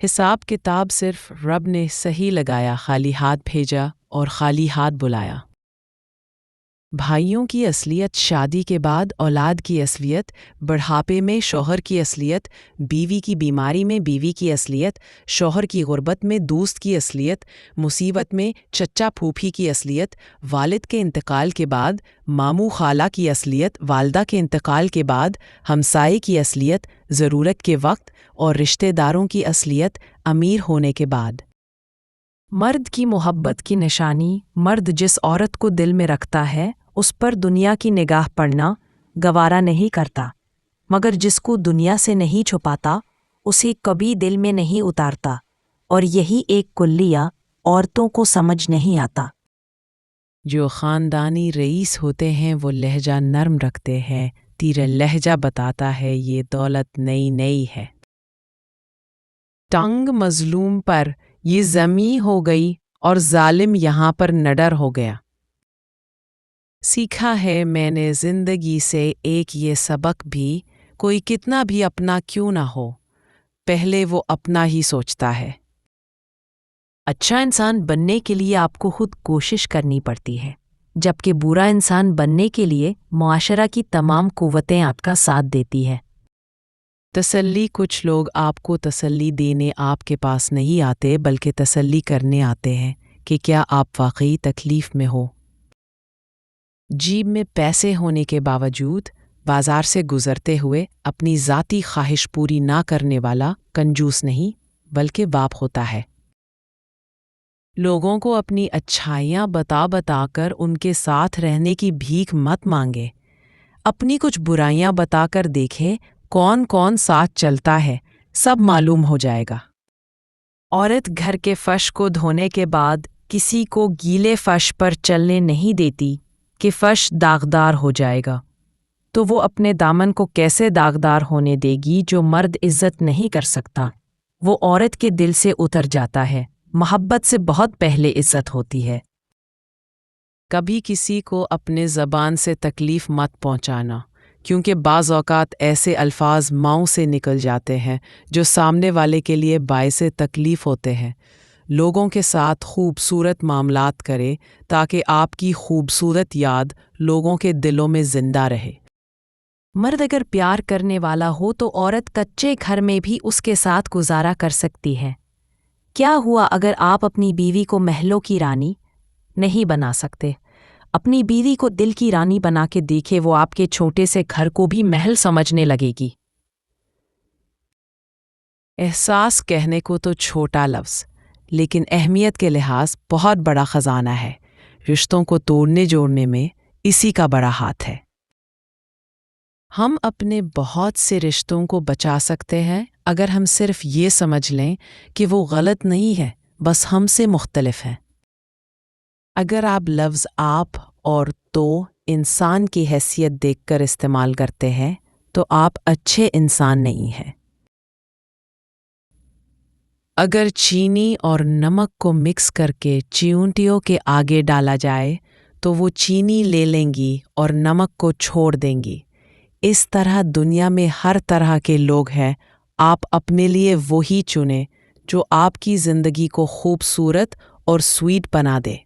حساب کتاب صرف رب نے صحیح لگایا، خالی ہاتھ بھیجا اور خالی ہاتھ بلایا۔ بھائیوں کی اصلیت شادی کے بعد اولاد کی اصلیت، بڑھاپے میں شوہر کی اصلیت، بیوی کی بیماری میں بیوی کی اصلیت، شوہر کی غربت میں دوست کی اصلیت، مصیبت میں چچا پھوپھی کی اصلیت، والد کے انتقال کے بعد ماموں خالہ کی اصلیت، والدہ کے انتقال کے بعد ہمسائے کی اصلیت، ضرورت کے وقت اور رشتہ داروں کی اصلیت امیر ہونے کے بعد۔ مرد کی محبت کی نشانی، مرد جس عورت کو دل میں رکھتا ہے اس پر دنیا کی نگاہ پڑنا گوارا نہیں کرتا، مگر جس کو دنیا سے نہیں چھپاتا اسے کبھی دل میں نہیں اتارتا، اور یہی ایک کلیہ عورتوں کو سمجھ نہیں آتا۔ جو خاندانی رئیس ہوتے ہیں وہ لہجہ نرم رکھتے ہیں، تیرا لہجہ بتاتا ہے یہ دولت نئی ہے۔ ٹنگ مظلوم پر یہ زمیں ہو گئی اور ظالم یہاں پر نڈر ہو گیا۔ سیکھا ہے میں نے زندگی سے ایک یہ سبق بھی، کوئی کتنا بھی اپنا کیوں نہ ہو، پہلے وہ اپنا ہی سوچتا ہے۔ اچھا انسان بننے کے لیے آپ کو خود کوشش کرنی پڑتی ہے، جبکہ برا انسان بننے کے لیے معاشرہ کی تمام قوتیں آپ کا ساتھ دیتی ہے۔ تسلی، کچھ لوگ آپ کو تسلی دینے آپ کے پاس نہیں آتے بلکہ تسلی کرنے آتے ہیں کہ کیا آپ واقعی تکلیف میں ہو۔ جیب میں پیسے ہونے کے باوجود بازار سے گزرتے ہوئے اپنی ذاتی خواہش پوری نہ کرنے والا کنجوس نہیں بلکہ باپ ہوتا ہے۔ لوگوں کو اپنی اچھائیاں بتا کر ان کے ساتھ رہنے کی بھیک مت مانگے، اپنی کچھ برائیاں بتا کر دیکھیں کون ساتھ چلتا ہے، سب معلوم ہو جائے گا۔ عورت گھر کے فرش کو دھونے کے بعد کسی کو گیلے فرش پر چلنے نہیں دیتی کہ فرش داغدار ہو جائے گا، تو وہ اپنے دامن کو کیسے داغدار ہونے دے گی؟ جو مرد عزت نہیں کر سکتا وہ عورت کے دل سے اتر جاتا ہے۔ محبت سے بہت پہلے عزت ہوتی ہے۔ کبھی کسی کو اپنے زبان سے تکلیف مت پہنچانا، کیونکہ بعض اوقات ایسے الفاظ ماؤں سے نکل جاتے ہیں جو سامنے والے کے لیے باعث تکلیف ہوتے ہیں۔ لوگوں کے ساتھ خوبصورت معاملات کرے تاکہ آپ کی خوبصورت یاد لوگوں کے دلوں میں زندہ رہے۔ مرد اگر پیار کرنے والا ہو تو عورت کچے گھر میں بھی اس کے ساتھ گزارا کر سکتی ہے۔ کیا ہوا اگر آپ اپنی بیوی کو محلوں کی رانی نہیں بنا سکتے؟ اپنی بیوی کو دل کی رانی بنا کے دیکھے، وہ آپ کے چھوٹے سے گھر کو بھی محل سمجھنے لگے گی۔ احساس کہنے کو تو چھوٹا لفظ، لیکن اہمیت کے لحاظ بہت بڑا خزانہ ہے۔ رشتوں کو توڑنے جوڑنے میں اسی کا بڑا ہاتھ ہے۔ ہم اپنے بہت سے رشتوں کو بچا سکتے ہیں اگر ہم صرف یہ سمجھ لیں کہ وہ غلط نہیں ہے، بس ہم سے مختلف ہیں۔ اگر آپ لفظ آپ اور تو انسان کی حیثیت دیکھ کر استعمال کرتے ہیں تو آپ اچھے انسان نہیں ہیں۔ اگر چینی اور نمک کو مکس کر کے چیونٹیوں کے آگے ڈالا جائے تو وہ چینی لے لیں گی اور نمک کو چھوڑ دیں گی۔ اس طرح دنیا میں ہر طرح کے لوگ ہیں، آپ اپنے لیے وہی چنیں جو آپ کی زندگی کو خوبصورت اور سویٹ بنا دے۔